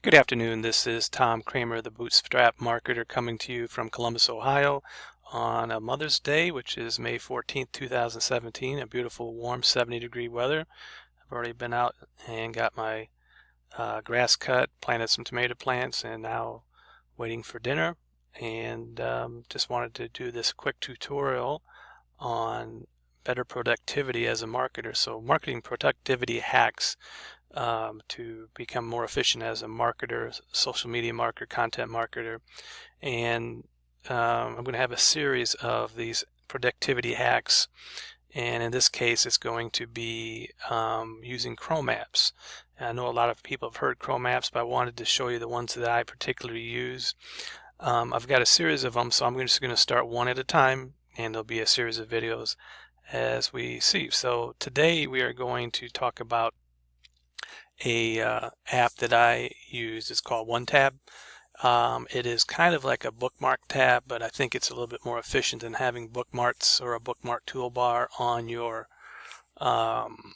Good afternoon. This is Tom Kramer, the Bootstrap Marketer, coming to you from Columbus, Ohio on a Mother's Day, which is May 14th, 2017. A beautiful, warm 70-degree weather. I've already been out and got my grass cut, planted some tomato plants, and now waiting for dinner. And just wanted to do this quick tutorial on better productivity as a marketer. So marketing productivity hacks to become more efficient as a marketer, social media marketer, content marketer. And I'm going to have a series of these productivity hacks. And in this case, it's going to be using Chrome apps. I know a lot of people have heard Chrome apps, but I wanted to show you the ones that I particularly use. I've got a series of them, so I'm just going to start one at a time, and there'll be a series of videos as we see. So today we are going to talk about a app that I use. It's called OneTab. It is kind of like a bookmark tab, but I think it's a little bit more efficient than having bookmarks or a bookmark toolbar on your um,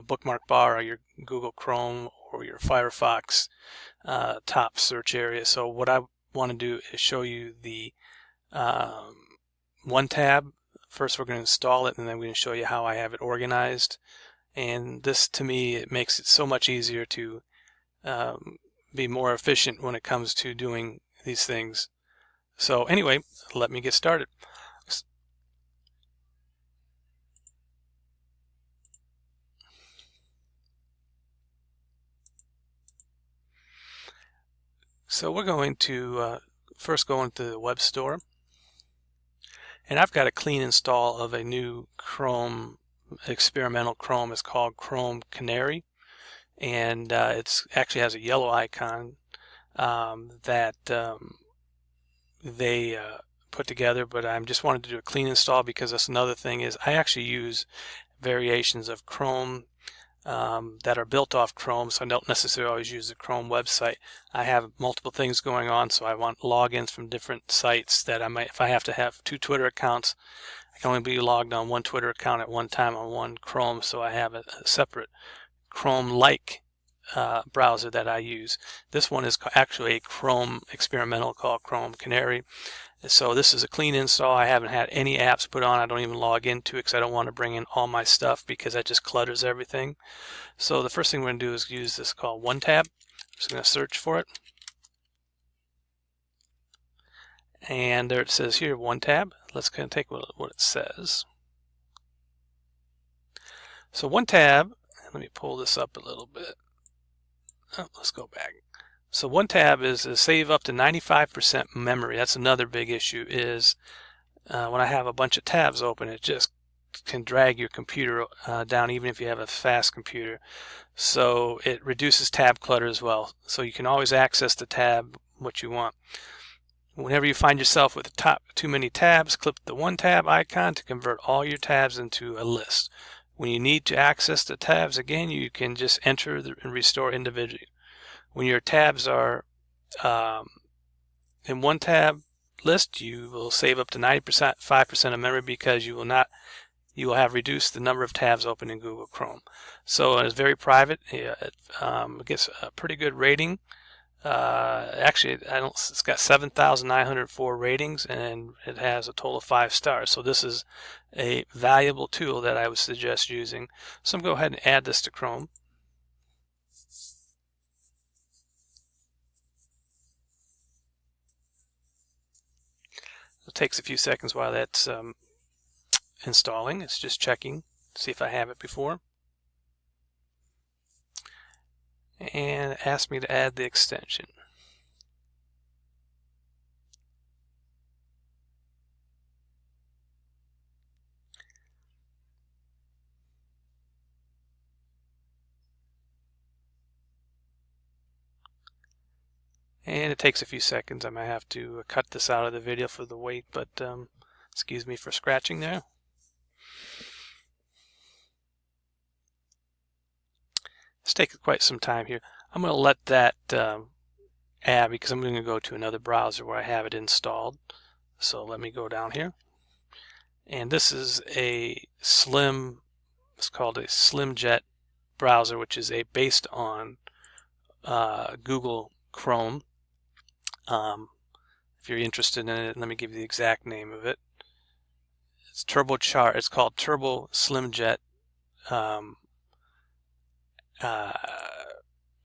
bookmark bar or your Google Chrome or your Firefox top search area. So what I want to do is show you the OneTab. First we're going to install it, and then we're going to show you how I have it organized. And this, to me, it makes it so much easier to be more efficient when it comes to doing these things. So anyway, let me get started. So we're going to first go into the web store, and I've got a clean install of a new Chrome, experimental Chrome. It's called Chrome Canary, and it's actually has a yellow icon that they put together, but I just wanted to do a clean install because that's another thing is I actually use variations of Chrome that are built off Chrome, so I don't necessarily always use the Chrome website. I have multiple things going on, so I want logins from different sites that I might, if I have to have two Twitter accounts, I can only be logged on one Twitter account at one time on one Chrome, so I have a separate Chrome-like browser that I use. This one is actually a Chrome experimental called Chrome Canary. So this is a clean install. I haven't had any apps put on. I don't even log into it because I don't want to bring in all my stuff because that just clutters everything. So the first thing we're going to do is use this called OneTab. I'm just going to search for it. And there it says here, OneTab. Let's kind of take what it says. So OneTab, let me pull this up a little bit. Oh, let's go back. So OneTab is a save up to 95% memory. That's another big issue is when I have a bunch of tabs open, it just can drag your computer down even if you have a fast computer. So it reduces tab clutter as well. So you can always access the tab what you want. Whenever you find yourself with too many tabs, click the OneTab icon to convert all your tabs into a list. When you need to access the tabs again, you can just enter and restore individually. When your tabs are in one tab list, you will save up to 95% of memory because you will have reduced the number of tabs open in Google Chrome. So it's very private. It gets a pretty good rating. Actually, it's got 7,904 ratings, and it has a total of 5 stars. So this is a valuable tool that I would suggest using. So I'm going to go ahead and add this to Chrome. It takes a few seconds while that's installing. It's just checking to see if I have it before. And it asked me to add the extension. And it takes a few seconds. I might have to cut this out of the video for the wait, but excuse me for scratching there. It's taken quite some time here. I'm going to let that add because I'm going to go to another browser where I have it installed. So let me go down here. And this is a it's called a Slim Jet browser, which is based on Google Chrome. If you're interested in it, let me give you the exact name of it. It's It's called Turbo SlimJet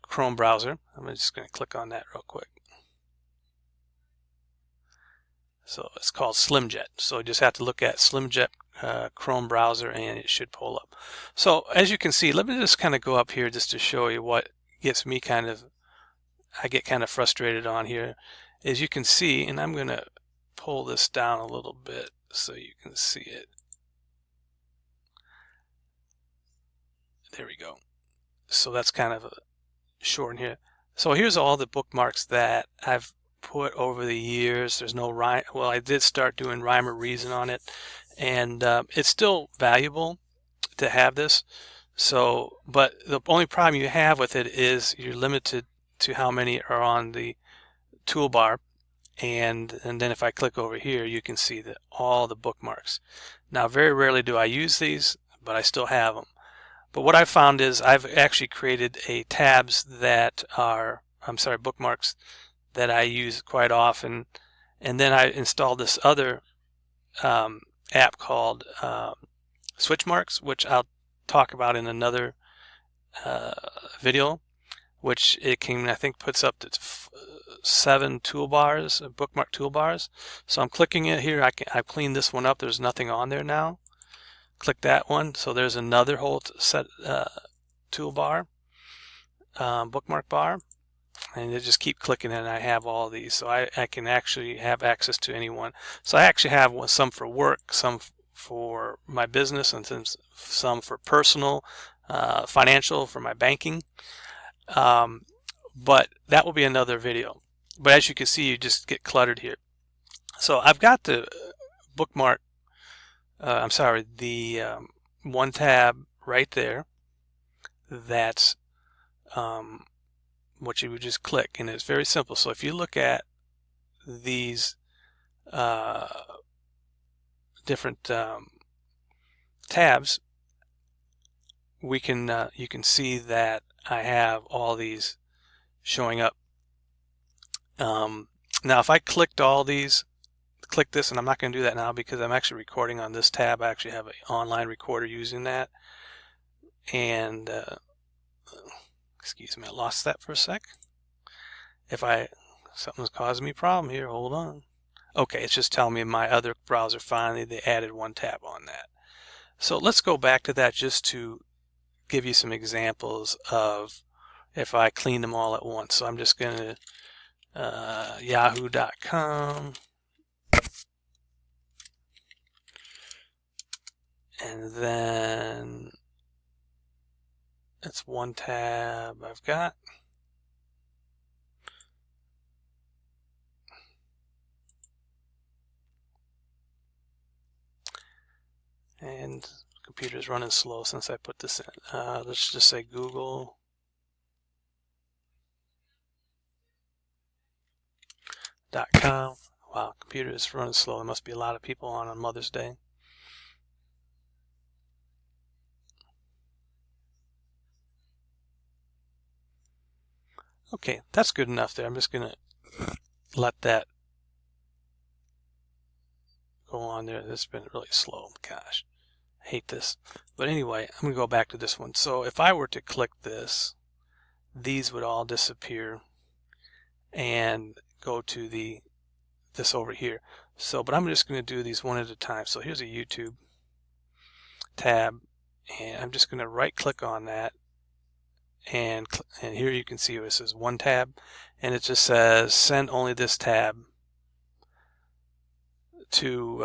Chrome browser. I'm just going to click on that real quick. So it's called SlimJet. So you just have to look at SlimJet Chrome browser and it should pull up. So as you can see, let me just kind of go up here just to show you what gets me I get kind of frustrated on here. As you can see, and I'm going to pull this down a little bit so you can see it. There we go. So that's kind of a short in here. So here's all the bookmarks that I've put over the years. There's no rhyme. Well, I did start doing rhyme or reason on it, and it's still valuable to have this. So, but the only problem you have with it is you're limited to how many are on the toolbar, and then if I click over here, you can see that all the bookmarks. Now, very rarely do I use these, but I still have them. But what I found is I've actually created bookmarks that I use quite often, and then I installed this other app called Switchmarks, which I'll talk about in another video, which it can, I think, puts up to 7 toolbars, bookmark toolbars. So I'm clicking it here. I've cleaned this one up. There's nothing on there now. Click that one. So there's another whole set toolbar, bookmark bar, and you just keep clicking it, and I have all these. So I can actually have access to any one. So I actually have some for work, some for my business, and some for personal, financial, for my banking. But that will be another video. But as you can see, you just get cluttered here. So I've got the bookmark, the OneTab right there. That's what you would just click, and it's very simple. So if you look at these different tabs, you can see that I have all these showing up. Now if I clicked all these, click this, and I'm not going to do that now because I'm actually recording on this tab. I actually have an online recorder using that, and excuse me, I lost that for a sec. Something's causing me a problem here, hold on. Okay, it's just telling me in my other browser finally they added OneTab on that. So let's go back to that just to give you some examples of if I clean them all at once. So I'm just going to yahoo.com, and then it's OneTab I've got. And computer's running slow since I put this in. Let's just say Google. .com. Wow, computer is running slow. There must be a lot of people on Mother's Day. Okay, that's good enough there. I'm just going to let that go on there. This has been really slow. Gosh, I hate this. But anyway, I'm going to go back to this one. So if I were to click this, these would all disappear and go to this over here. So, but I'm just going to do these one at a time. So here's a YouTube tab, and I'm just going to right click on that, and here you can see it says OneTab, and it just says send only this tab to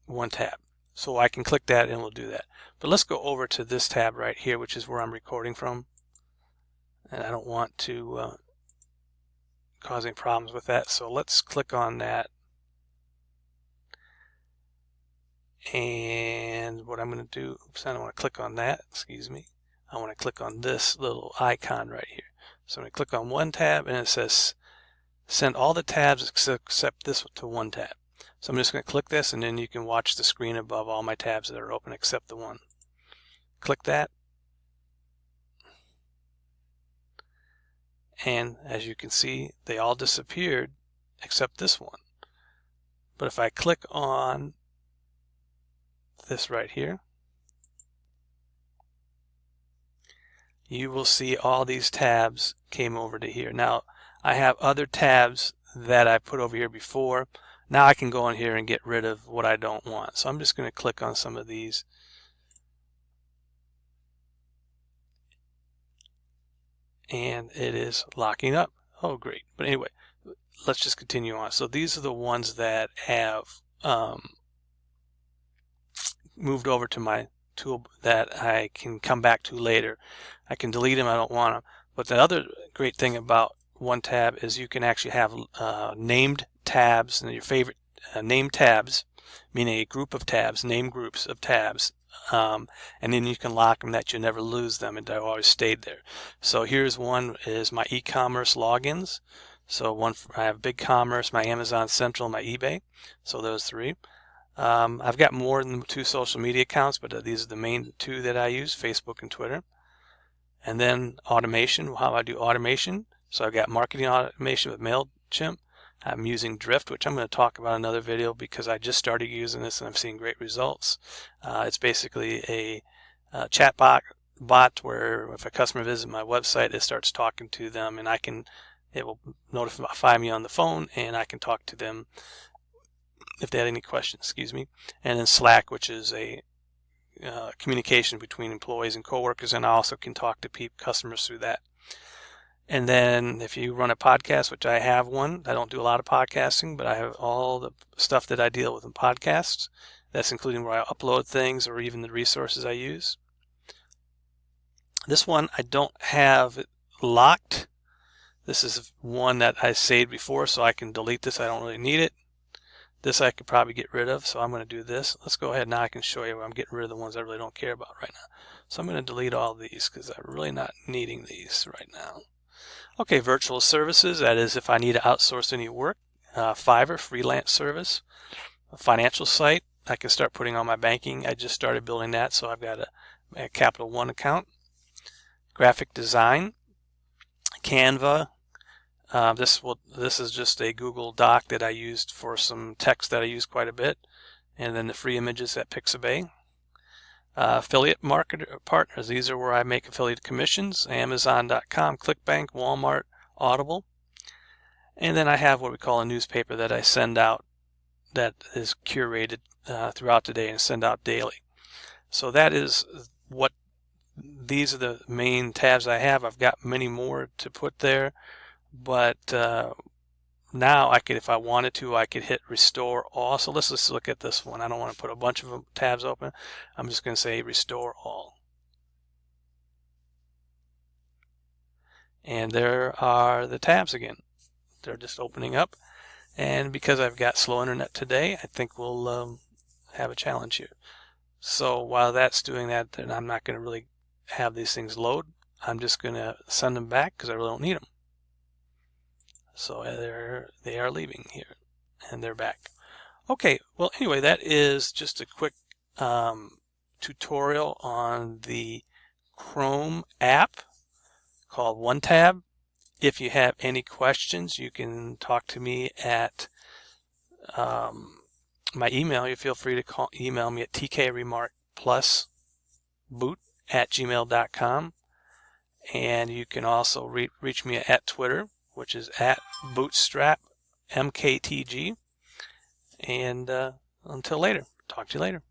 OneTab. So I can click that and we'll do that. But let's go over to this tab right here, which is where I'm recording from, and I don't want to cause any problems with that. So let's click on that, and what I'm going to do, oops, I don't want to click on that, excuse me. I want to click on this little icon right here. So I'm going to click on OneTab, and it says send all the tabs except this to OneTab. So I'm just going to click this, and then you can watch the screen above all my tabs that are open except the one. Click that, and as you can see, they all disappeared except this one. But if I click on this right here, you will see all these tabs came over to here. Now I have other tabs that I put over here before. Now I can go in here and get rid of what I don't want. So I'm just going to click on some of these. And it is locking up. Oh, great. But anyway, let's just continue on. So these are the ones that have moved over to my tool that I can come back to later. I can delete them. I don't want them. But the other great thing about OneTab is you can actually have named tabs and your favorite named tabs, meaning a group of tabs, named groups of tabs. And then you can lock them that you never lose them and they've always stayed there. So here's one is my e-commerce logins. So I have BigCommerce, my Amazon Central, my eBay. So those three. I've got more than 2 social media accounts, but these are the main 2 that I use, Facebook and Twitter. And then automation, how I do automation. So I've got marketing automation with MailChimp. I'm using Drift, which I'm going to talk about in another video because I just started using this and I'm seeing great results. It's basically a chat bot where if a customer visits my website, it starts talking to them, and it will notify me on the phone, and I can talk to them if they had any questions. Excuse me. And then Slack, which is a communication between employees and coworkers, and I also can talk to customers through that. And then if you run a podcast, which I have one, I don't do a lot of podcasting, but I have all the stuff that I deal with in podcasts. That's including where I upload things or even the resources I use. This one I don't have it locked. This is one that I saved before, so I can delete this. I don't really need it. This I could probably get rid of, so I'm going to do this. Let's go ahead now. I can show you where I'm getting rid of the ones I really don't care about right now. So I'm going to delete all these because I'm really not needing these right now. Okay, virtual services, that is if I need to outsource any work. Fiverr, freelance service. A financial site, I can start putting on my banking. I just started building that, so I've got a Capital One account. Graphic design, Canva. This is just a Google Doc that I used for some text that I use quite a bit. And then the free images at Pixabay. Affiliate marketer partners, these are where I make affiliate commissions. Amazon.com, ClickBank, Walmart, Audible. And then I have what we call a newspaper that I send out that is curated throughout the day and send out daily. So that is what these are the main tabs I have. I've got many more to put there, but now I could, if I wanted to, I could hit restore all. So let's just look at this one. I don't want to put a bunch of tabs open. I'm just going to say restore all. And there are the tabs again. They're just opening up. And because I've got slow internet today, I think we'll have a challenge here. So while that's doing that, then I'm not going to really have these things load. I'm just going to send them back because I really don't need them. So they are leaving here, and they're back. Okay, well anyway, that is just a quick tutorial on the Chrome app called OneTab. If you have any questions, you can talk to me at my email. You feel free to email me at tkremarkplusboot@gmail.com, and you can also reach me at Twitter, which is at bootstrapmktg. And until later, talk to you later.